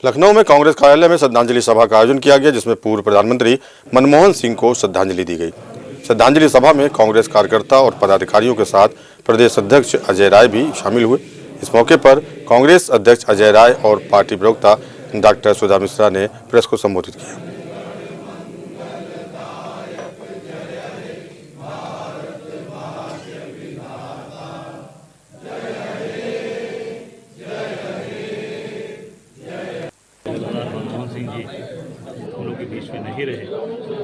लखनऊ में कांग्रेस कार्यालय में श्रद्धांजलि सभा का आयोजन किया गया, जिसमें पूर्व प्रधानमंत्री मनमोहन सिंह को श्रद्धांजलि दी गई। श्रद्धांजलि सभा में कांग्रेस कार्यकर्ता और पदाधिकारियों के साथ प्रदेश अध्यक्ष अजय राय भी शामिल हुए। इस मौके पर कांग्रेस अध्यक्ष अजय राय और पार्टी प्रवक्ता डॉक्टर सुधा मिश्रा ने प्रेस को संबोधित किया। मनमोहन सिंह जी हम लोग के बीच में नहीं रहे।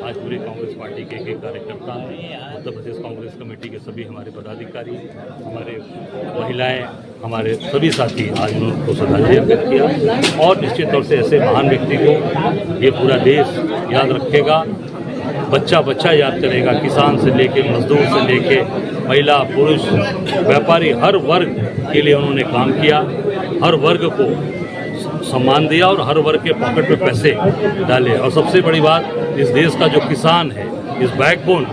आज पूरे कांग्रेस पार्टी के एक कार्यकर्ता, उत्तर प्रदेश कांग्रेस कमेटी के सभी हमारे पदाधिकारी, हमारे महिलाएं, हमारे सभी साथी आज उनको श्रद्धांजलि अर्पित किया। और निश्चित तौर से ऐसे महान व्यक्ति को ये पूरा देश याद रखेगा, बच्चा बच्चा याद करेगा। किसान से लेके मजदूर से लेके महिला पुरुष व्यापारी, हर वर्ग के लिए उन्होंने काम किया, हर वर्ग को सम्मान दिया और हर वर्ग के पॉकेट में पैसे डाले। और सबसे बड़ी बात, इस देश का जो किसान है, इस बैकबोन,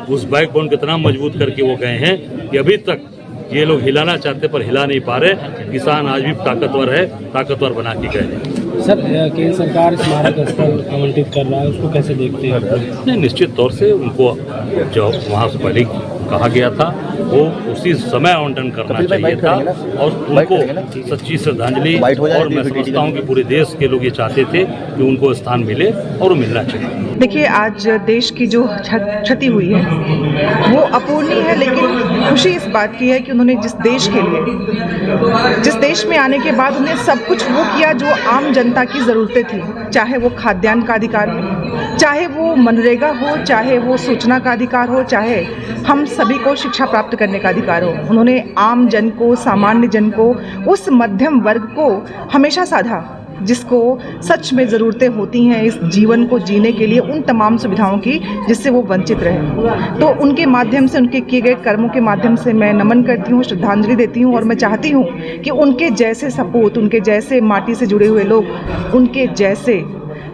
उस बैकबोन को इतना मजबूत करके वो गए हैं कि अभी तक ये लोग हिलाना चाहते पर हिला नहीं पा रहे। किसान आज भी ताकतवर है, ताकतवर बना के गए हैं। सर, केंद्र सरकार स्मारक स्थल आवंटित कर रहा है, उसको कैसे देखते हैं? नहीं, निश्चित तौर से उनको जो वहाँ से पहले कहा गया था वो उसी समय आवंटन करना चाहिए था और उनको सच्ची श्रद्धांजलि। और मैं समझता हूँ कि पूरे देश के लोग ये चाहते थे कि उनको स्थान मिले और वो मिलना चाहिए। देखिए, आज देश की जो क्षति हुई है वो अपूर्णीय है, लेकिन खुशी इस बात की है कि उन्होंने जिस देश में आने के बाद उन्हें सब कुछ वो किया जो आम जनता की ज़रूरतें थी, चाहे वो खाद्यान्न का अधिकार हो, चाहे वो मनरेगा हो, चाहे वो सूचना का अधिकार हो, चाहे हम सभी को शिक्षा प्राप्त करने का अधिकार हो। उन्होंने आम जन को, सामान्य जन को, उस मध्यम वर्ग को हमेशा साधा जिसको सच में ज़रूरतें होती हैं इस जीवन को जीने के लिए, उन तमाम सुविधाओं की जिससे वो वंचित रहे। तो उनके माध्यम से, उनके किए गए कर्मों के माध्यम से मैं नमन करती हूँ, श्रद्धांजलि देती हूँ। और मैं चाहती हूँ कि उनके जैसे सपूत, उनके जैसे माटी से जुड़े हुए लोग, उनके जैसे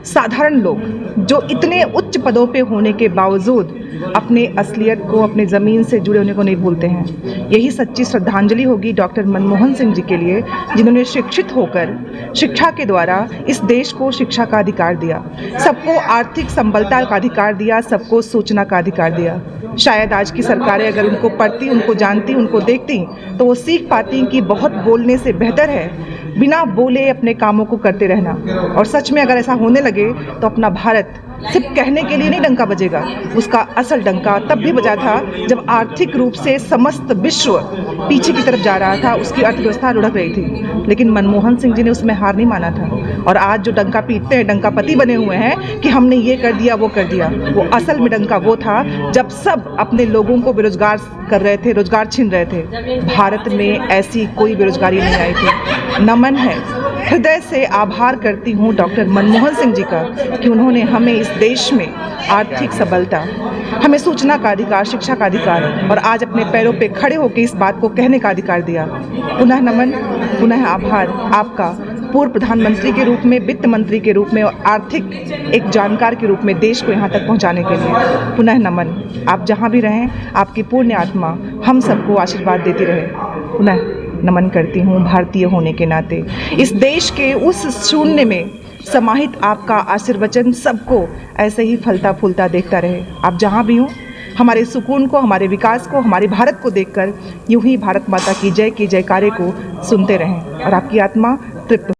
साधारण लोग जो इतने उच्च पदों पे होने के बावजूद अपने असलियत को, अपने ज़मीन से जुड़े होने को नहीं भूलते हैं। यही सच्ची श्रद्धांजलि होगी डॉक्टर मनमोहन सिंह जी के लिए, जिन्होंने शिक्षित होकर शिक्षा के द्वारा इस देश को शिक्षा का अधिकार दिया, सबको आर्थिक संबलता का अधिकार दिया, सबको सूचना का अधिकार दिया। शायद आज की सरकारें अगर उनको पढ़ती, उनको जानती, उनको देखती तो वो सीख पाती कि बहुत बोलने से बेहतर है बिना बोले अपने कामों को करते रहना। और सच में अगर ऐसा होने लगे तो अपना भारत सिर्फ कहने के लिए नहीं डंका बजेगा, उसका असल डंका तब भी बजा था जब आर्थिक रूप से समस्त विश्व पीछे की तरफ जा रहा था, उसकी अर्थव्यवस्था लुढ़क रही थी। लेकिन मनमोहन सिंह जी ने उसमें हार नहीं माना था। और आज जो डंका पीटते हैं, डंकापति बने हुए हैं कि हमने ये कर दिया, वो कर दिया, वो असल में डंका वो था जब सब अपने लोगों को बेरोजगार कर रहे थे, रोजगार छीन रहे थे। भारत में ऐसी कोई बेरोजगारी नहीं आई थी। नमन है, हृदय से आभार करती हूँ डॉक्टर मनमोहन सिंह जी का कि उन्होंने हमें इस देश में आर्थिक सबलता, हमें सूचना का अधिकार, शिक्षा का अधिकार और आज अपने पैरों पे खड़े होकर इस बात को कहने का अधिकार दिया। पुनः नमन, पुनः आभार आपका, पूर्व प्रधानमंत्री के रूप में, वित्त मंत्री के रूप में और आर्थिक एक जानकार के रूप में देश को यहाँ तक पहुँचाने के लिए पुनः नमन। आप जहाँ भी रहें, आपकी पुण्य आत्मा हम सबको आशीर्वाद देती रहे। पुनः नमन करती हूँ भारतीय होने के नाते। इस देश के उस शून्य में समाहित आपका आशीर्वचन सबको ऐसे ही फलता फूलता देखता रहे। आप जहाँ भी हों, हमारे सुकून को, हमारे विकास को, हमारे भारत को देखकर यूं ही भारत माता की जय के जयकारे को सुनते रहें और आपकी आत्मा तृप्त